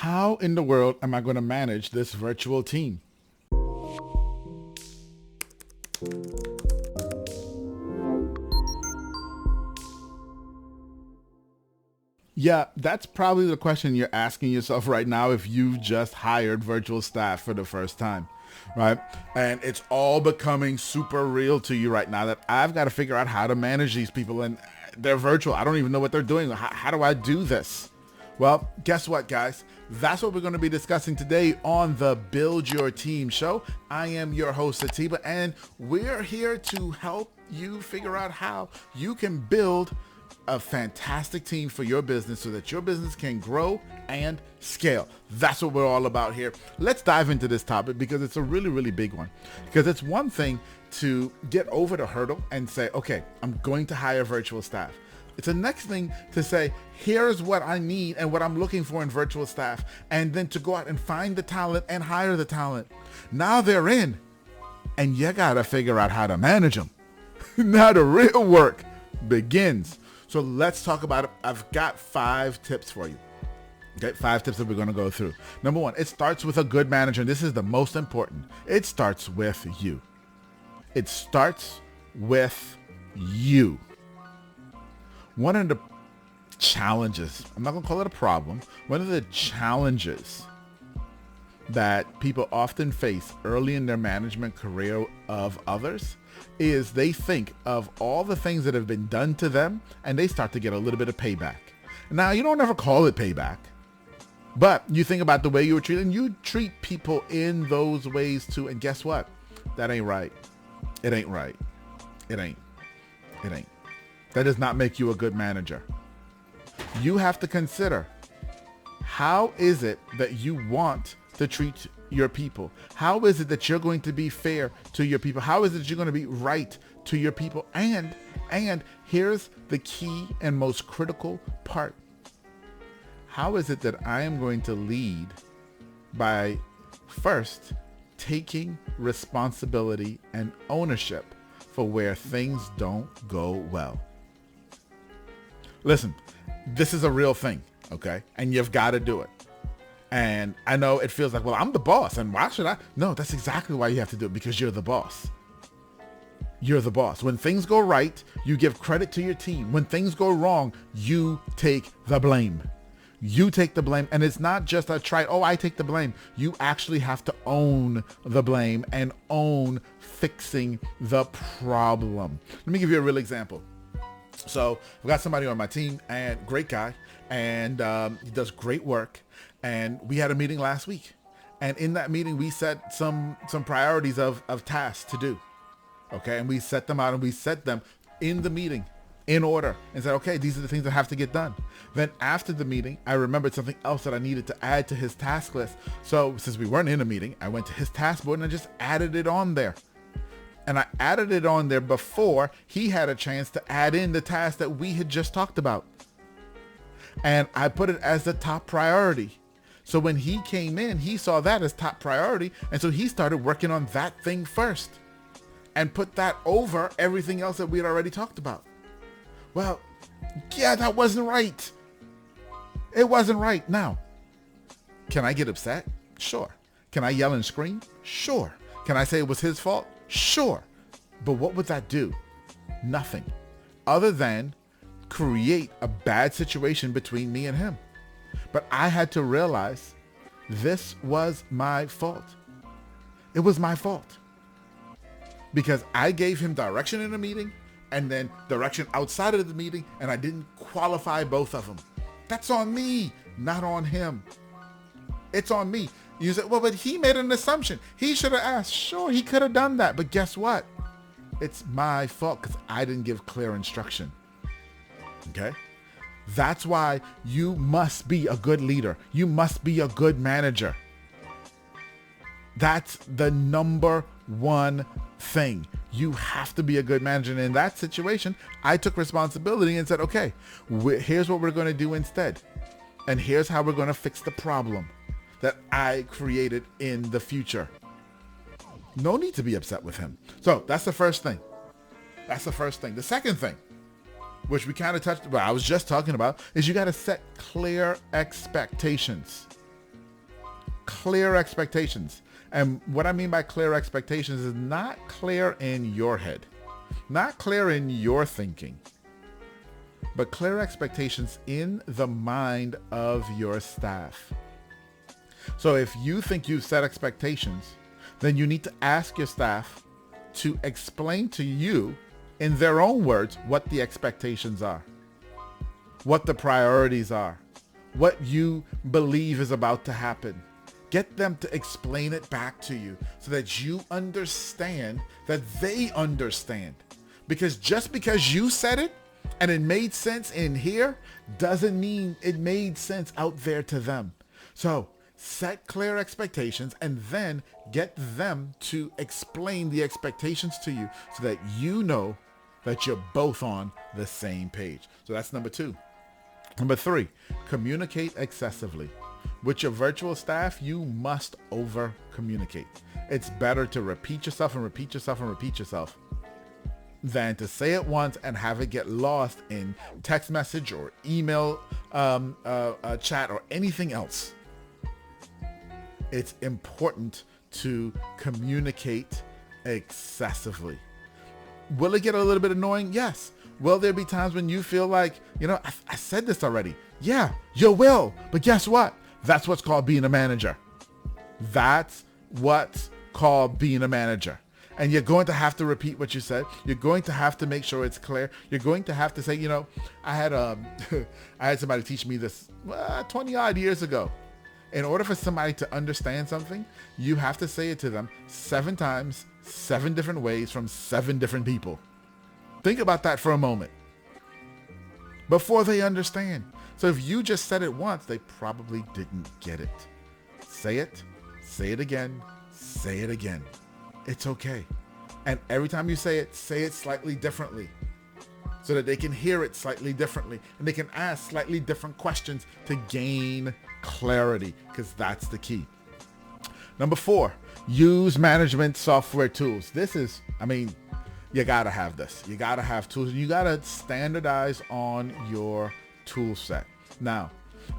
how in the world am I going to manage this virtual team? Yeah, that's probably the question you're asking yourself right now if you've just hired virtual staff for the first time, right? And it's all becoming super real to you right now that I've got to figure out how to manage these people and they're virtual. I don't even know what they're doing. How do I do this? Well, guess what, guys? That's what we're going to be discussing today on the Build Your Team show. I am your host, Atiba, and we're here to help you figure out how you can build a fantastic team for your business so that your business can grow and scale. That's what we're all about here. Let's dive into this topic because it's a really, really big one. Because it's one thing to get over the hurdle and say, okay, I'm going to hire virtual staff. It's the next thing to say, here's what I need and what I'm looking for in virtual staff. And then to go out and find the talent and hire the talent. Now they're in and you got to figure out how to manage them. Now the real work begins. So let's talk about it. I've got 5 tips for you. Okay, 5 tips that we're going to go through. Number 1, it starts with a good manager. This is the most important. It starts with you. It starts with you. One of the challenges, I'm not going to call it a problem, one of the challenges that people often face early in their management career of others is they think of all the things that have been done to them and they start to get a little bit of payback. Now, you don't ever call it payback, but you think about the way you were treated and you treat people in those ways too. And guess what? That ain't right. It ain't right. It ain't. That does not make you a good manager. You have to consider, how is it that you want to treat your people? How is it that you're going to be fair to your people? How is it that you're going to be right to your people? And here's the key and most critical part. How is it that I am going to lead by first taking responsibility and ownership for where things don't go well? Listen, this is a real thing, okay? And you've got to do it. And I know it feels like, well, I'm the boss, and why should I? No, that's exactly why you have to do it, because you're the boss. You're the boss. When things go right, you give credit to your team. When things go wrong, you take the blame. You take the blame. And it's not just I take the blame. You actually have to own the blame and own fixing the problem. Let me give you a real example. So I've got somebody on my team, and great guy, and he does great work. And we had a meeting last week. And in that meeting, we set some priorities of tasks to do. Okay. And we set them out and we set them in the meeting in order and said, okay, these are the things that have to get done. Then after the meeting, I remembered something else that I needed to add to his task list. So since we weren't in a meeting, I went to his task board and I just added it on there. And I added it on there before he had a chance to add in the task that we had just talked about. And I put it as the top priority. So when he came in, he saw that as top priority. And so he started working on that thing first and put that over everything else that we had already talked about. Well, yeah, that wasn't right. It wasn't right. Now, can I get upset? Sure. Can I yell and scream? Sure. Can I say it was his fault? Sure. But what would that do? Nothing. Other than create a bad situation between me and him. But I had to realize this was my fault. It was my fault. Because I gave him direction in a meeting and then direction outside of the meeting, and I didn't qualify both of them. That's on me, not on him. It's on me. You say, well, but he made an assumption. He should have asked. Sure, he could have done that. But guess what? It's my fault because I didn't give clear instruction. Okay? That's why you must be a good leader. You must be a good manager. That's the number one thing. You have to be a good manager. And in that situation, I took responsibility and said, okay, here's what we're going to do instead. And here's how we're going to fix the problem that I created in the future. No need to be upset with him. So that's the first thing. The second thing, which we kind of touched, but I was just talking about, is you got to set clear expectations. clear expectations. And what I mean by clear expectations is not clear in your head, not clear in your thinking, but clear expectations in the mind of your staff. So if you think you've set expectations, then you need to ask your staff to explain to you in their own words what the expectations are, what the priorities are, what you believe is about to happen. Get them to explain it back to you so that you understand that they understand. Because just because you said it and it made sense in here doesn't mean it made sense out there to them. So set clear expectations and then get them to explain the expectations to you so that you know that you're both on the same page. So that's number 2. Number 3, communicate excessively. With your virtual staff, you must over communicate. It's better to repeat yourself and repeat yourself and repeat yourself than to say it once and have it get lost in text message or email chat or anything else. It's important to communicate excessively. Will it get a little bit annoying? Yes. Will there be times when you feel like, I said this already? Yeah, you will. But guess what? That's what's called being a manager. That's what's called being a manager. And you're going to have to repeat what you said. You're going to have to make sure it's clear. You're going to have to say, I had I had somebody teach me this 20 odd years ago. In order for somebody to understand something, you have to say it to them 7 times, 7 different ways from 7 different people. Think about that for a moment before they understand. So if you just said it once, they probably didn't get it. Say it again, say it again. It's okay. And every time you say it slightly differently so that they can hear it slightly differently and they can ask slightly different questions to gain clarity, because that's the key. Number 4, use management software tools. This is, you gotta have this. You gotta have tools. You gotta standardize on your tool set. Now,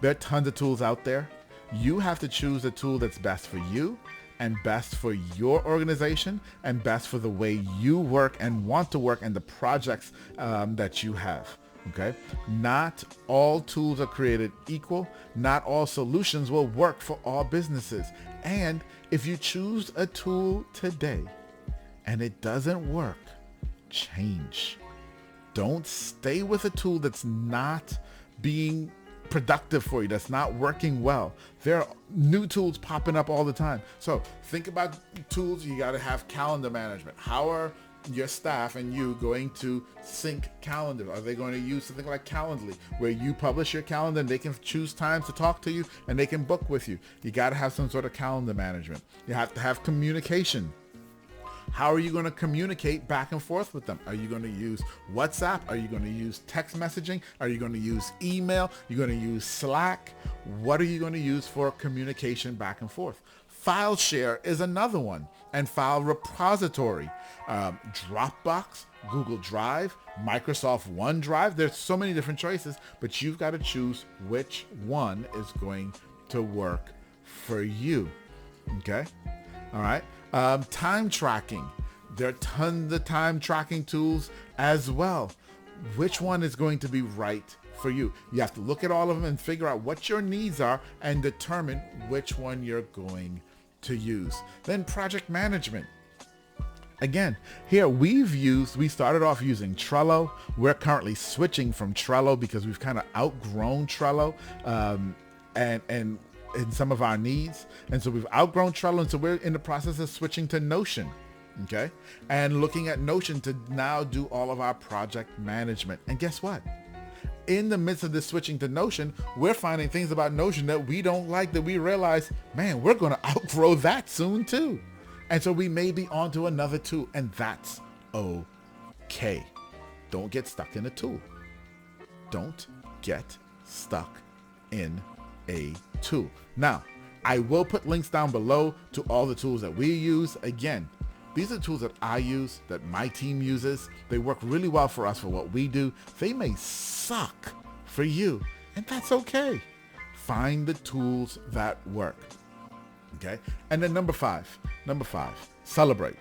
there are tons of tools out there. You have to choose a tool that's best for you and best for your organization and best for the way you work and want to work and the projects that you have. Okay. Not all tools are created equal. Not all solutions will work for all businesses. And if you choose a tool today and it doesn't work, change. Don't stay with a tool that's not being productive for you, that's not working well. There are new tools popping up all the time. So think about tools. You got to have calendar management. How are your staff and you going to sync calendar? Are they going to use something like Calendly, where you publish your calendar and they can choose times to talk to you and they can book with you? You got to have some sort of calendar management. You have to have communication. How are you going to communicate back and forth with them? Are you going to use WhatsApp? Are you going to use text messaging? Are you going to use email? You're going to use Slack? What are you going to use for communication back and forth? File share is another one, and file repository. Dropbox, Google Drive, Microsoft OneDrive. There's so many different choices, but you've got to choose which one is going to work for you. Okay? All right. Time tracking. There are tons of time tracking tools as well. Which one is going to be right for you? You have to look at all of them and figure out what your needs are and determine which one you're going to use. Then project management. Again, here we started off using Trello. We're currently switching from Trello because we've kind of outgrown Trello and in some of our needs. And so we've outgrown Trello. And so we're in the process of switching to Notion. Okay. And looking at Notion to now do all of our project management. And guess what? In the midst of this switching to Notion, we're finding things about Notion that we don't like, that we realize, man, we're going to outgrow that soon too. And so we may be onto another tool, and that's okay. Don't get stuck in a tool. Don't get stuck in a tool. Now, I will put links down below to all the tools that we use. Again, these are tools that I use, that my team uses. They work really well for us for what we do. They may suck for you, and that's okay. Find the tools that work. Okay. And then number five, celebrate.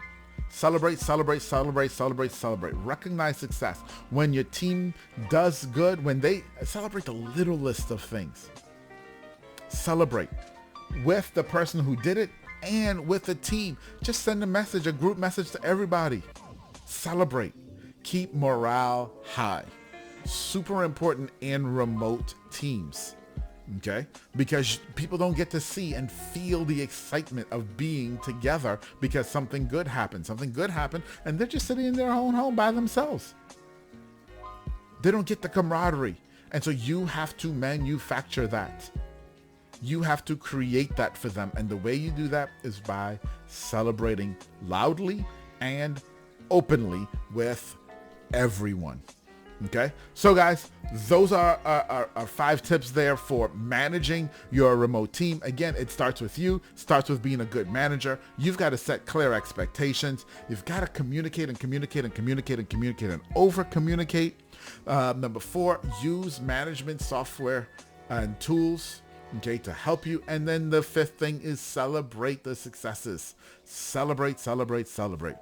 Celebrate, celebrate, celebrate, celebrate, celebrate. Recognize success. When your team does good, when they celebrate the littlest of things. Celebrate with the person who did it and with the team. Just send a message, a group message to everybody. Celebrate. Keep morale high. Super important in remote teams. Okay? Because people don't get to see and feel the excitement of being together because something good happened. Something good happened and they're just sitting in their own home by themselves. They don't get the camaraderie. And so you have to manufacture that. You have to create that for them. And the way you do that is by celebrating loudly and openly with everyone. Okay, so guys, those are our 5 tips there for managing your remote team. Again, it starts with you, starts with being a good manager. You've got to set clear expectations. You've got to communicate and communicate and communicate and communicate and over communicate. Number 4, use management software and tools, okay, to help you. And then the 5th thing is celebrate the successes. Celebrate, celebrate, celebrate.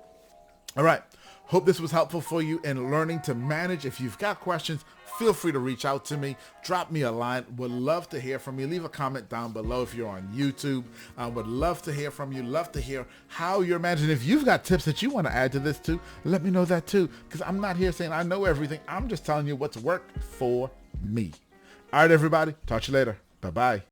All right. Hope this was helpful for you in learning to manage. If you've got questions, feel free to reach out to me. Drop me a line. Would love to hear from you. Leave a comment down below if you're on YouTube. Would love to hear from you. Love to hear how you're managing. If you've got tips that you want to add to this too, let me know that too. Because I'm not here saying I know everything. I'm just telling you what's worked for me. All right, everybody. Talk to you later. Bye-bye.